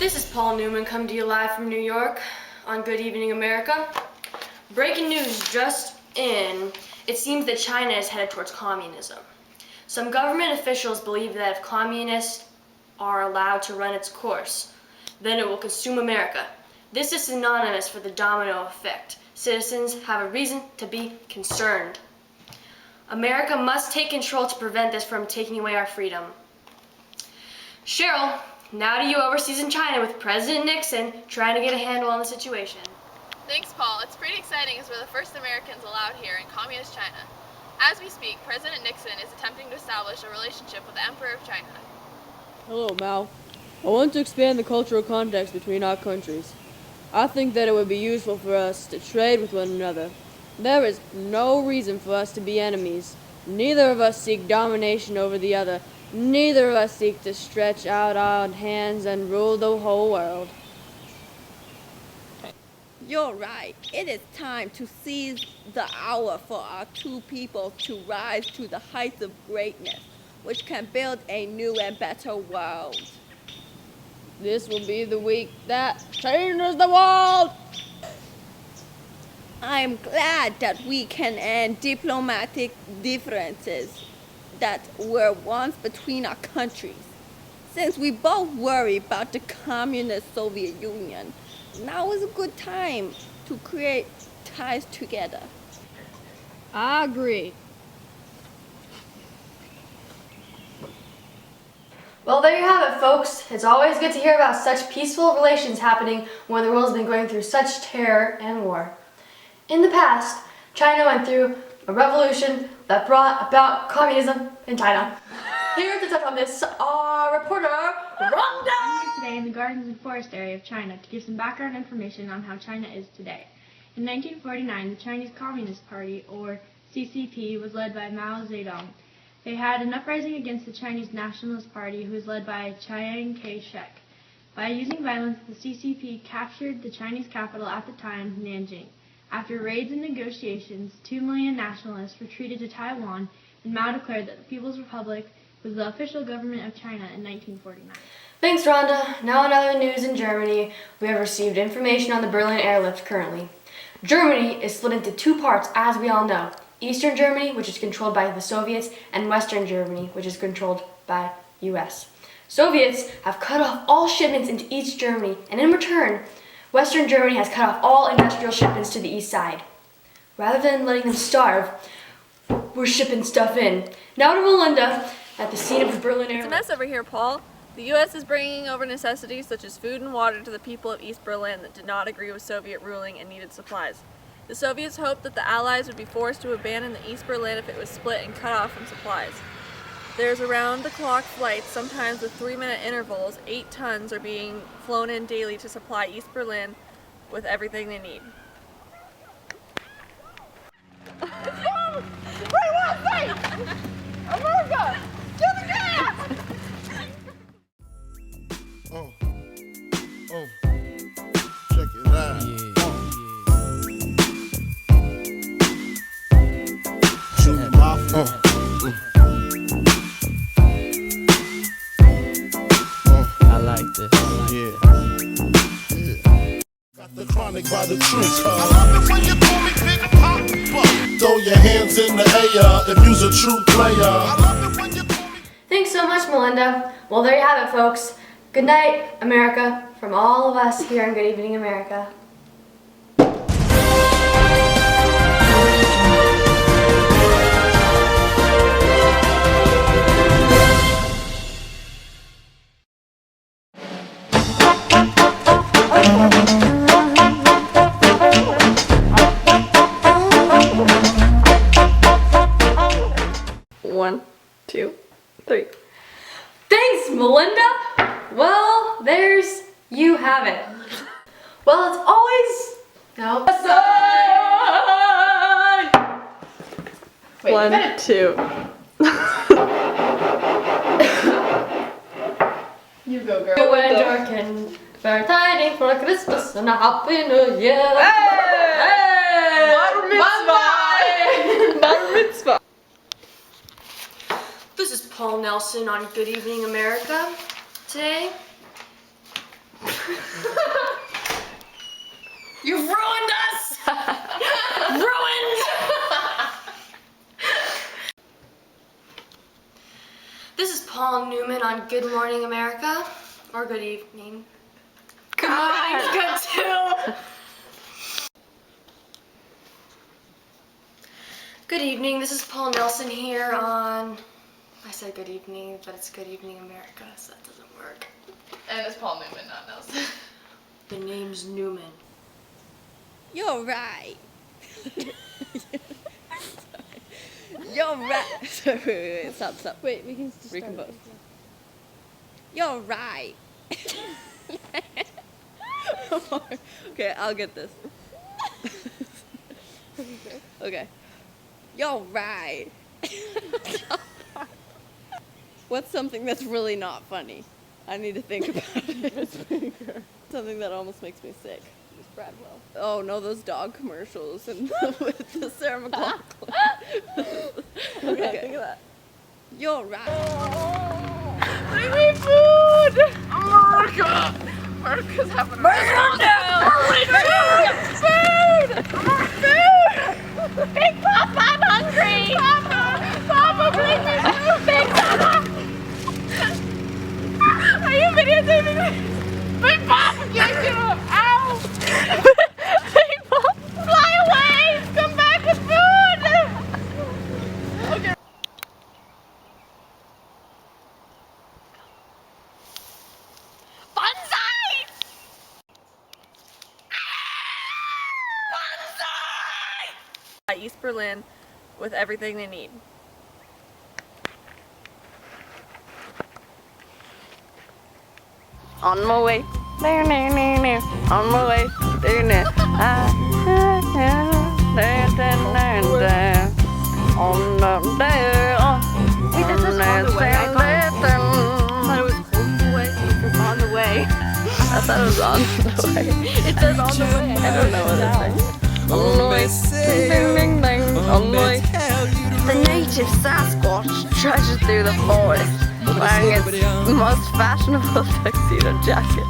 This is Paul Newman coming to you live from New York on Good Evening America. Breaking news just in. It seems that China is headed towards communism. Some government officials believe that if communists are allowed to run its course, then it will consume America. This is synonymous for the domino effect. Citizens have a reason to be concerned. America must take control to prevent this from taking away our freedom. Cheryl, now to you overseas in China with President Nixon trying to get a handle on the situation. Thanks, Paul. It's pretty exciting as we're the first Americans allowed here in communist China. As we speak, President Nixon is attempting to establish a relationship with the Emperor of China. Hello, Mao. I want to expand the cultural context between our countries. I think that it would be useful for us to trade with one another. There is no reason for us to be enemies. Neither of us seek domination over the other. Neither of us seek to stretch out our hands and rule the whole world. You're right. It is time to seize the hour for our two people to rise to the heights of greatness, which can build a new and better world. This will be the week that changes the world! I am glad that we can end diplomatic differences that were once between our countries. Since we both worry about the communist Soviet Union, now is a good time to create ties together. I agree. Well, there you have it, folks. It's always good to hear about such peaceful relations happening when the world's been going through such terror and war. In the past, China went through a revolution that brought about communism in China. Here to touch on this, our reporter, Rhonda! I'm here today in the gardens and forest area of China to give some background information on how China is today. In 1949, the Chinese Communist Party, or CCP, was led by Mao Zedong. They had an uprising against the Chinese Nationalist Party, who was led by Chiang Kai-shek. By using violence, the CCP captured the Chinese capital at the time, Nanjing. After raids and negotiations, 2 million nationalists retreated to Taiwan, and Mao declared that the People's Republic was the official government of China in 1949. Thanks, Rhonda. Now in other news in Germany, we have received information on the Berlin airlift currently. Germany is split into two parts, as we all know. Eastern Germany, which is controlled by the Soviets, and Western Germany, which is controlled by US. Soviets have cut off all shipments into East Germany, and in return, Western Germany has cut off all industrial shipments to the east side. Rather than letting them starve, we're shipping stuff in. Now to Melinda at the scene of the Berlin It's a airlift. mess over here, Paul. The U.S. is bringing over necessities such as food and water to the people of East Berlin that did not agree with Soviet ruling and needed supplies. The Soviets hoped that the Allies would be forced to abandon the East Berlin if it was split and cut off from supplies. There's around-the-clock flights, sometimes with 3-minute intervals. 8 tons are being flown in daily to supply East Berlin with everything they need. America! To the gas! Check it out. Shoot your mouth. I like this. Got the chronic by the tree. I love it when you call me Big Papa. Throw your hands in the air if you's a true player. I love it when you call me. Thanks so much, Melinda. Well, there you have it, folks. Good night, America, from all of us here on Good Evening America. One, two, three. Thanks, Melinda. Well, there's you have it. Well, it's always no. Wait, 1, 2. You go, girl. When you're can bear tidings for Christmas and a happy New Year. Hey! Bar mitzvah! Bar mitzvah! This is Paul Nelson on Good Evening America. Today, You've ruined us! Ruined! This is Paul Newman on Good Morning America. Or good evening. Good morning's good too! Good evening, this is Paul Nelson here on... I said good evening, but it's Good Evening America, so that doesn't work. And it's Paul Newman, not Nelson. The name's Newman. You're right. You're right. Wait, stop. Wait, we can just start. Recompose. You're right. Okay, I'll get this. Okay. You're right. What's something that's really not funny? I need to think about it. Something that almost makes me sick. Bradwell. Oh no, those dog commercials and with the Sarah McLachlan. Okay, think of that. You're right. Bring me food! America! America's having a food! Big Papa, I'm hungry! Papa, bring me food! Big Papa! Are you videotaping me? Big Papa, get you! Ow! Big Papa, fly away! Come back with food! Okay. Bonsai! Bonsai! East Berlin with everything they need. On my way, on my way, on the day. Wait, that says on the way. I thought it was on the way. On the way. I thought it was on the way. It says on the way. I don't know what it says. On the way. Ding, ding, ding. On the way. The native Sasquatch trudges through the forest, wearing its most fashionable tuxedo jacket.